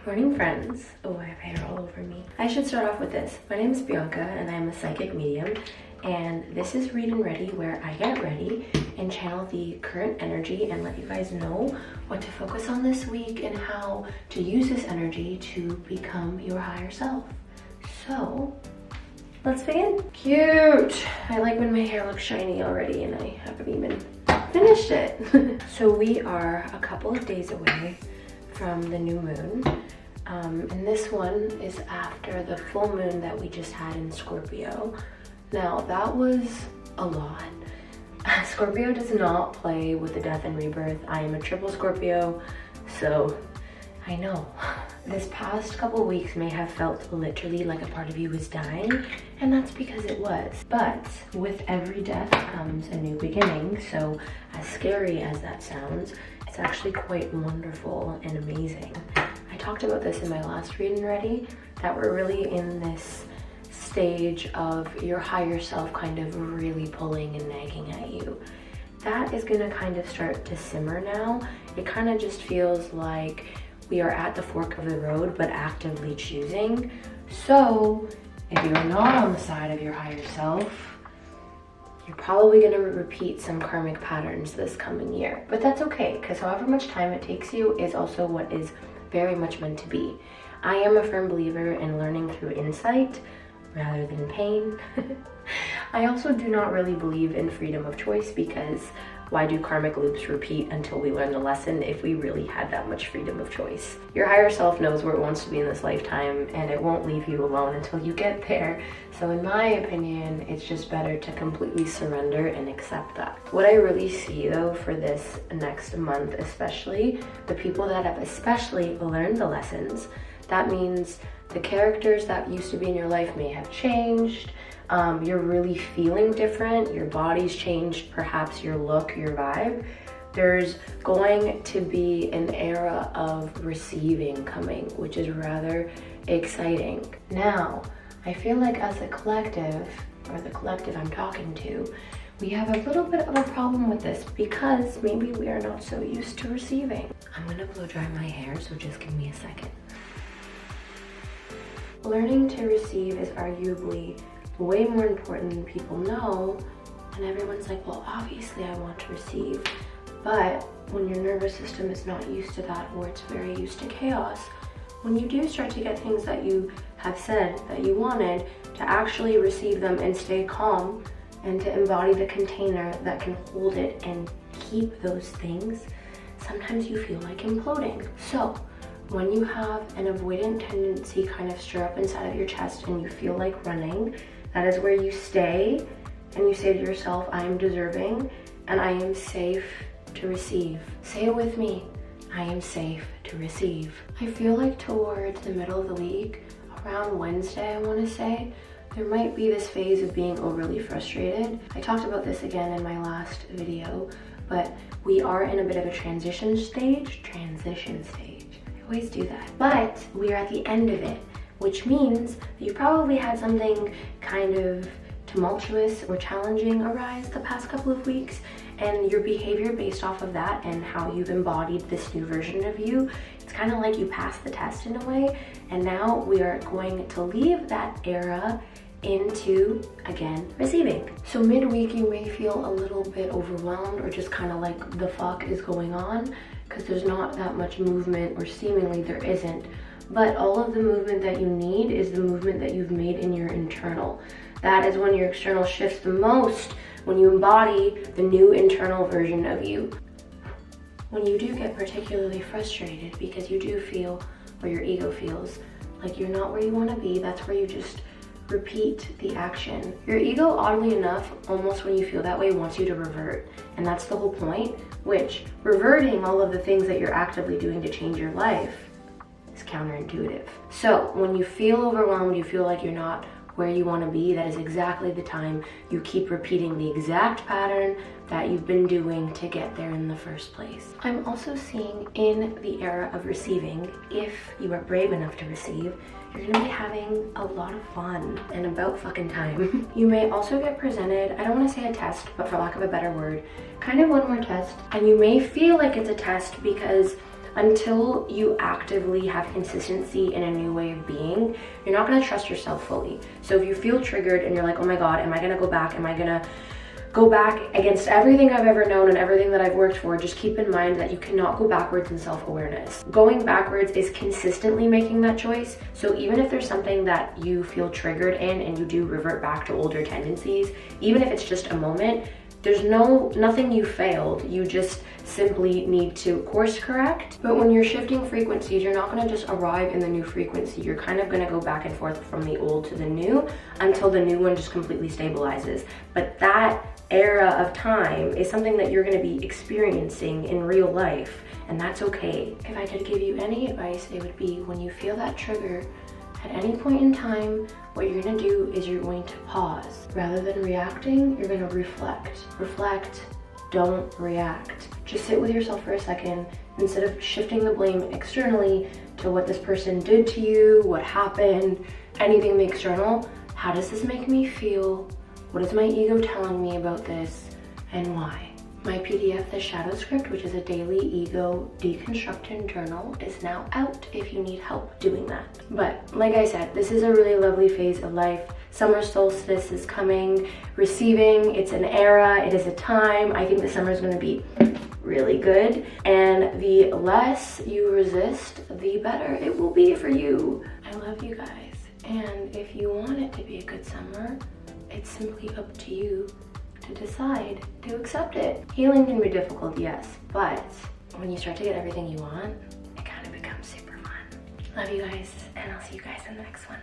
Morning, friends. Oh, I have hair all over me. I should start off with this. My name is Bianca and I'm a psychic medium, and this is Read and Ready, where I get ready and channel the current energy and let you guys know what to focus on this week and how to use this energy to become your higher self. So let's begin. Cute. I like when my hair looks shiny already and I haven't even finished it. So we are a couple of days away from the new moon, and this one is after the full moon that we just had in Scorpio. Now that was a lot. Scorpio does not play with the death and rebirth. I am a triple Scorpio, so I know this past couple weeks may have felt literally like a part of you was dying, and that's because it was. But with every death comes a new beginning, so as scary as that sounds, it's actually quite wonderful and amazing. I talked about this in my last Read and Ready, that we're really in this stage of your higher self kind of really pulling and nagging at you. That is gonna kind of start to simmer now. It kind of just feels like we are at the fork of the road, but actively choosing. So if you're not on the side of your higher self, you're probably going to repeat some karmic patterns this coming year. But that's okay, because however much time it takes you is also what is very much meant to be. I am a firm believer in learning through insight rather than pain. I also do not really believe in freedom of choice, because why do karmic loops repeat until we learn the lesson if we really had that much freedom of choice? Your higher self knows where it wants to be in this lifetime, and it won't leave you alone until you get there. So in my opinion, it's just better to completely surrender and accept that. What I really see though for this next month, especially the people that have especially learned the lessons, that means the characters that used to be in your life may have changed. You're really feeling different, your body's changed, perhaps your look, your vibe. There's going to be an era of receiving coming, which is rather exciting. Now, I feel like as a collective, or the collective I'm talking to, we have a little bit of a problem with this because maybe we are not so used to receiving. I'm gonna blow dry my hair, so just give me a second. Learning to receive is arguably way more important than people know, and everyone's like, well, obviously I want to receive. But when your nervous system is not used to that, or it's very used to chaos, when you do start to get things that you have said that you wanted, to actually receive them and stay calm and to embody the container that can hold it and keep those things, sometimes you feel like imploding. So when you have an avoidant tendency kind of stir up inside of your chest and you feel like running, that is where you stay and you say to yourself, I am deserving and I am safe to receive. Say it with me, I am safe to receive. I feel like towards the middle of the week, around Wednesday I want to say, there might be this phase of being overly frustrated. I talked about this again in my last video, but we are in a bit of a transition stage. I always do that. But we are at the end of it, which means that you probably had something kind of tumultuous or challenging arise the past couple of weeks, and your behavior based off of that and how you've embodied this new version of you, it's kind of like you passed the test in a way, and now we are going to leave that era into, again, receiving. So midweek you may feel a little bit overwhelmed or just kind of like the fuck is going on, because there's not that much movement, or seemingly there isn't. But all of the movement that you need is the movement that you've made in your internal. That is when your external shifts the most, when you embody the new internal version of you. When you do get particularly frustrated because you do feel, or your ego feels, like you're not where you want to be, that's where you just repeat the action. Your ego, oddly enough, almost when you feel that way, wants you to revert. And that's the whole point, which reverting all of the things that you're actively doing to change your life is counterintuitive. So when you feel overwhelmed, you feel like you're not where you want to be, that is exactly the time you keep repeating the exact pattern that you've been doing to get there in the first place. I'm also seeing in the era of receiving, if you are brave enough to receive, you're gonna be having a lot of fun and about fucking time. You may also get presented, I don't want to say a test, but for lack of a better word, kind of one more test, and you may feel like it's a test because until you actively have consistency in a new way of being, you're not gonna trust yourself fully. So if you feel triggered and you're like, oh my God, am I gonna go back? Am I gonna go back against everything I've ever known and everything that I've worked for? Just keep in mind that you cannot go backwards in self-awareness. Going backwards is consistently making that choice. So even if there's something that you feel triggered in and you do revert back to older tendencies, even if it's just a moment, there's nothing you failed. You just simply need to course correct. But when you're shifting frequencies, you're not gonna just arrive in the new frequency. You're kind of gonna go back and forth from the old to the new until the new one just completely stabilizes. But that era of time is something that you're gonna be experiencing in real life, and that's okay. If I could give you any advice, it would be when you feel that trigger, at any point in time, what you're gonna do is you're going to pause. Rather than reacting, you're gonna reflect. Reflect, don't react. Just sit with yourself for a second. Instead of shifting the blame externally to what this person did to you, what happened, anything external, how does this make me feel? What is my ego telling me about this, and why? My PDF, The Shadow Script, which is a daily ego deconstruction journal, is now out if you need help doing that. But like I said, this is a really lovely phase of life. Summer solstice is coming, receiving, it's an era, it is a time. I think the summer is gonna be really good, and the less you resist, the better it will be for you. I love you guys, and if you want it to be a good summer, it's simply up to you to decide to accept it. Healing can be difficult, yes, but when you start to get everything you want, it kind of becomes super fun. Love you guys, and I'll see you guys in the next one.